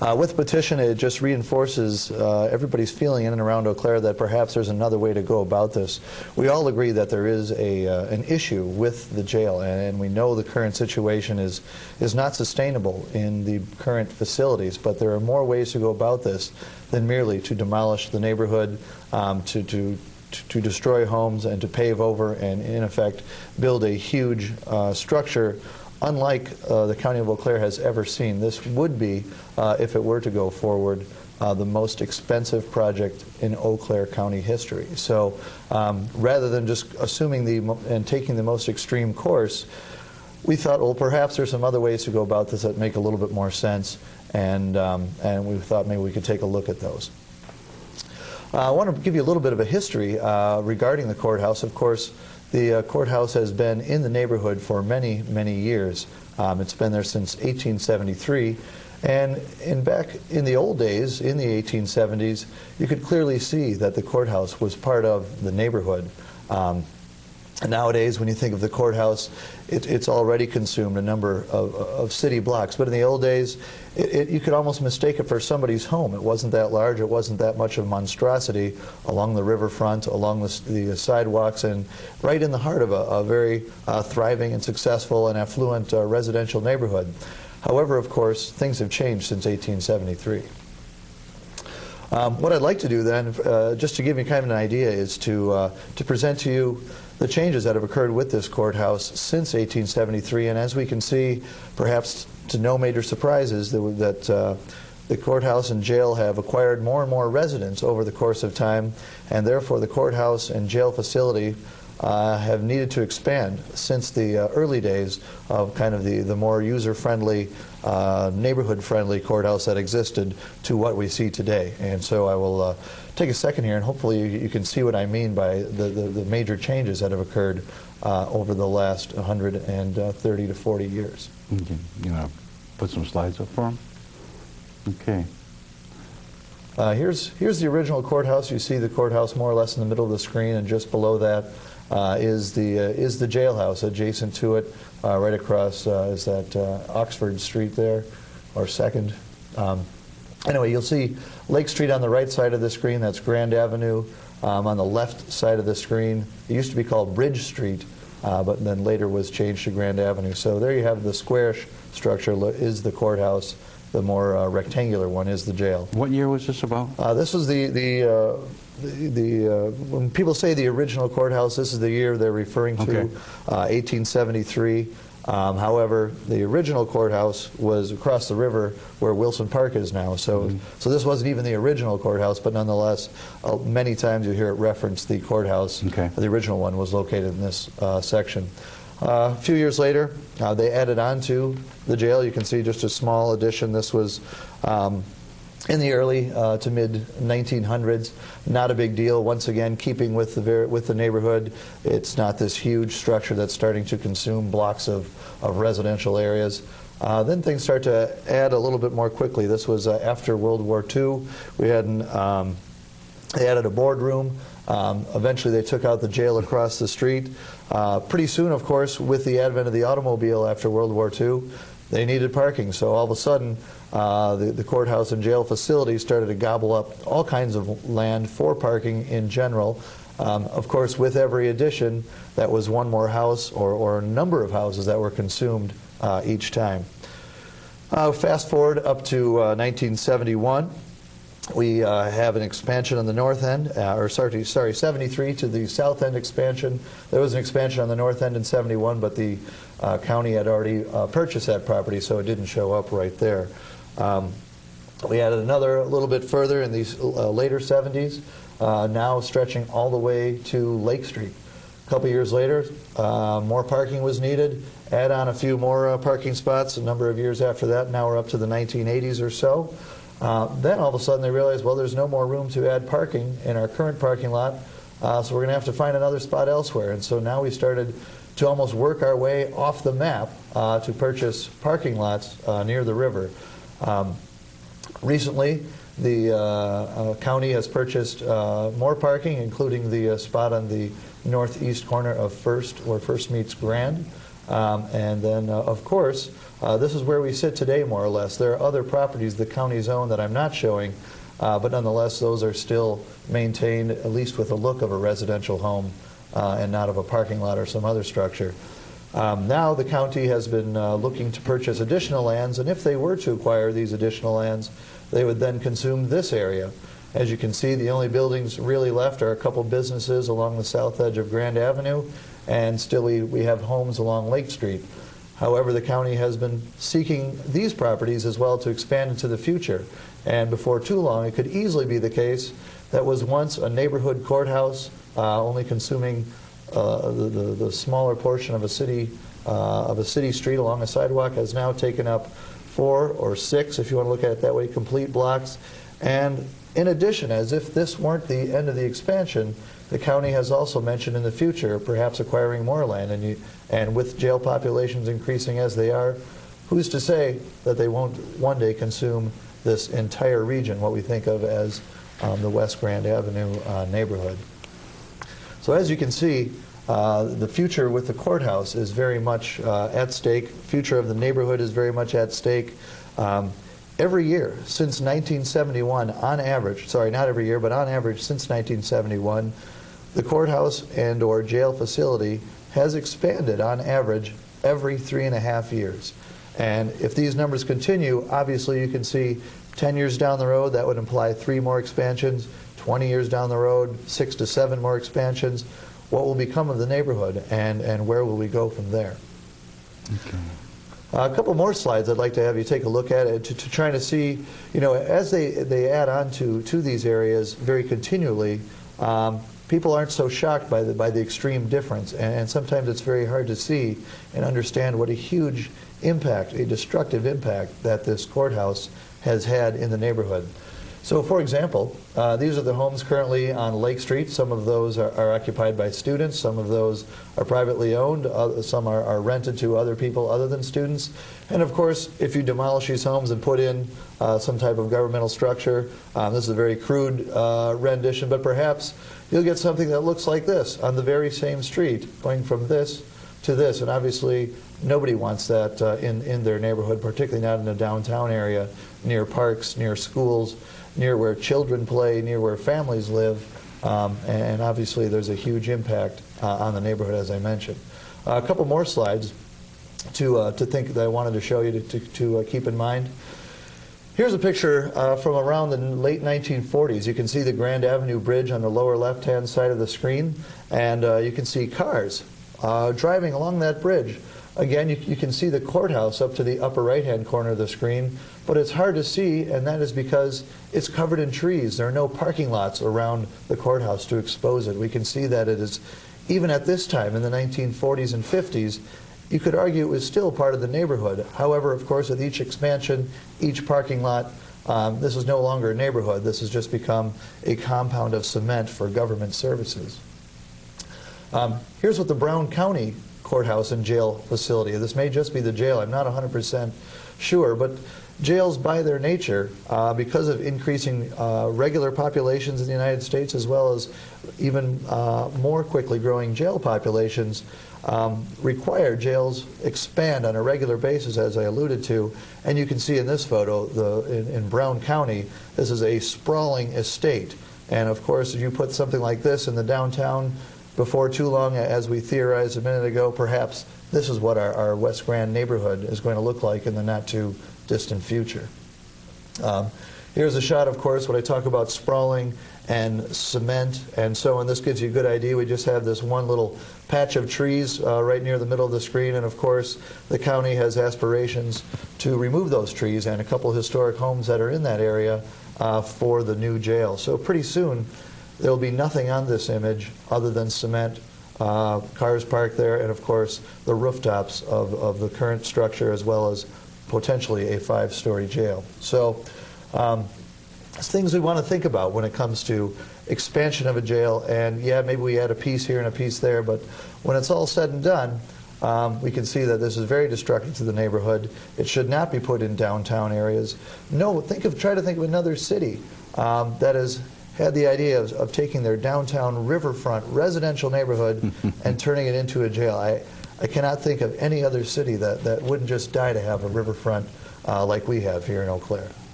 With the petition, it just reinforces everybody's feeling in and around Eau Claire that perhaps there's another way to go about this. We all agree that there is an issue with the jail, and we know the current situation is not sustainable in the current facilities, but there are more ways to go about this than merely to demolish the neighborhood, to destroy homes and to pave over and, in effect, build a huge structure unlike the County of Eau Claire has ever seen. This would be, if it were to go forward, the most expensive project in Eau Claire County history. So rather than just assuming and taking the most extreme course, we thought, well, perhaps there's some other ways to go about this that make a little bit more sense, and we thought maybe we could take a look at those. I want to give you a little bit of a history regarding the courthouse. Of course, the courthouse has been in the neighborhood for many, many years. It's been there since 1873. And back in the old days, in the 1870s, you could clearly see that the courthouse was part of the neighborhood. Nowadays, when you think of the courthouse, it's already consumed a number of city blocks. But in the old days, you could almost mistake it for somebody's home. It wasn't that large. It wasn't that much of a monstrosity along the riverfront, along the sidewalks, and right in the heart of a very thriving and successful and affluent residential neighborhood. However, of course, things have changed since 1873. What I'd like to do then, just to give you kind of an idea, is to present to you the changes that have occurred with this courthouse since 1873. And as we can see, perhaps to no major surprises, that the courthouse and jail have acquired more and more residents over the course of time, and therefore the courthouse and jail facility have needed to expand since the early days of kind of the more user-friendly, neighborhood-friendly courthouse that existed to what we see today. And so I will take a second here, and hopefully you can see what I mean by the major changes that have occurred over the last 130 to 40 years. Okay. You want to put some slides up for them? Okay. Here's the original courthouse. You see the courthouse more or less in the middle of the screen, and just below that is the jailhouse. Adjacent to it, right across, is that Oxford Street there, or 2nd. Anyway, you'll see Lake Street on the right side of the screen. That's Grand Avenue. On the left side of the screen, it used to be called Bridge Street, but then later was changed to Grand Avenue. So there you have the squarish structure is the courthouse. The more rectangular one is the jail. What year was this about? This was when people say the original courthouse, this is the year they're referring to, okay. 1873. However, the original courthouse was across the river where Wilson Park is now. So, so this wasn't even the original courthouse, but nonetheless, many times you hear it reference the courthouse. Okay. The original one was located in this section. A few years later, they added on to the jail. You can see just a small addition. This was in the early to mid-1900s. Not a big deal. Once again, keeping with the neighborhood. It's not this huge structure that's starting to consume blocks of residential areas. Then things start to add a little bit more quickly. This was after World War II. We had they added a boardroom. Eventually they took out the jail across the street. Pretty soon, of course, with the advent of the automobile after World War II, they needed parking. So all of a sudden, the courthouse and jail facilities started to gobble up all kinds of land for parking in general. Of course, with every addition, that was one more house or a number of houses that were consumed each time. Fast forward up to 1971. We have an expansion on the north end, or sorry, 73 to the south end expansion. There was an expansion on the north end in 71, but the county had already purchased that property, so it didn't show up right there. We added another a little bit further in these later 70s, now stretching all the way to Lake Street. A couple years later, more parking was needed. Add on a few more parking spots a number of years after that. Now we're up to the 1980s or so. Then all of a sudden they realized, well, there's no more room to add parking in our current parking lot, so we're going to have to find another spot elsewhere. And so now we started to almost work our way off the map to purchase parking lots near the river. Recently, the county has purchased more parking, including the spot on the northeast corner of First, where First meets Grand. And then, of course, this is where we sit today, more or less. There are other properties the county's own that I'm not showing, but nonetheless, those are still maintained, at least with a look of a residential home and not of a parking lot or some other structure. Now the county has been looking to purchase additional lands, and if they were to acquire these additional lands, they would then consume this area. As you can see, the only buildings really left are a couple businesses along the south edge of Grand Avenue, and still we have homes along Lake Street. However, the county has been seeking these properties as well to expand into the future. And before too long, it could easily be the case that was once a neighborhood courthouse, only consuming the smaller portion of a city street along a sidewalk, has now taken up 4 or 6, if you want to look at it that way, complete blocks. And in addition, as if this weren't the end of the expansion, the county has also mentioned in the future perhaps acquiring more land. And with jail populations increasing as they are, who's to say that they won't one day consume this entire region, what we think of as the West Grand Avenue neighborhood. So as you can see, the future with the courthouse is very much at stake. Future of the neighborhood is very much at stake. Every year since 1971, on average, sorry, not every year, but on average since 1971, the courthouse and or jail facility has expanded on average every 3.5 years. And if these numbers continue, obviously you can see 10 years down the road, that would imply 3 more expansions. 20 years down the road, 6 to 7 more expansions. What will become of the neighborhood, and where will we go from there? Okay. A couple more slides I'd like to have you take a look at it to try to see, you know, as they add on to these areas very continually, people aren't so shocked by the extreme difference, and sometimes it's very hard to see and understand what a huge impact, a destructive impact, that this courthouse has had in the neighborhood. So, for example, these are the homes currently on Lake Street. Some of those are occupied by students. Some of those are privately owned. Some are rented to other people other than students. And, of course, if you demolish these homes and put in some type of governmental structure, this is a very crude rendition, but perhaps you'll get something that looks like this on the very same street, going from this to this. And obviously, nobody wants that in their neighborhood, particularly not in a downtown area, near parks, near schools, near where children play, near where families live, and obviously there's a huge impact on the neighborhood, as I mentioned. A couple more slides to think that I wanted to show you to keep in mind. Here's a picture from around the late 1940s. You can see the Grand Avenue Bridge on the lower left-hand side of the screen, and you can see cars driving along that bridge. Again, you can see the courthouse up to the upper right-hand corner of the screen, but it's hard to see, and that is because it's covered in trees. There are no parking lots around the courthouse to expose it. We can see that it is, even at this time in the 1940s and 50s, you could argue it was still part of the neighborhood. However, of course, with each expansion, each parking lot, this is no longer a neighborhood. This has just become a compound of cement for government services. Here's what the Brown County courthouse and jail facility. This may just be the jail. I'm not 100% sure, but jails by their nature, because of increasing regular populations in the United States, as well as even more quickly growing jail populations, require jails expand on a regular basis, as I alluded to. And you can see in this photo, in Brown County, this is a sprawling estate. And of course, if you put something like this in the downtown, before too long, as we theorized a minute ago, perhaps this is what our West Grand neighborhood is going to look like in the not too distant future. Here's a shot, of course, when I talk about sprawling and cement and so on. This gives you a good idea. We just have this one little patch of trees right near the middle of the screen, and of course the county has aspirations to remove those trees and a couple of historic homes that are in that area for the new jail. So pretty soon there will be nothing on this image other than cement, cars parked there, and of course the rooftops of the current structure, as well as potentially a 5-story jail. So it's things we want to think about when it comes to expansion of a jail. And yeah, maybe we add a piece here and a piece there, but when it's all said and done, we can see that this is very destructive to the neighborhood. It should not be put in downtown areas. No, try to think of another city that has had the idea of taking their downtown riverfront residential neighborhood and turning it into a jail. I cannot think of any other city that wouldn't just die to have a riverfront like we have here in Eau Claire.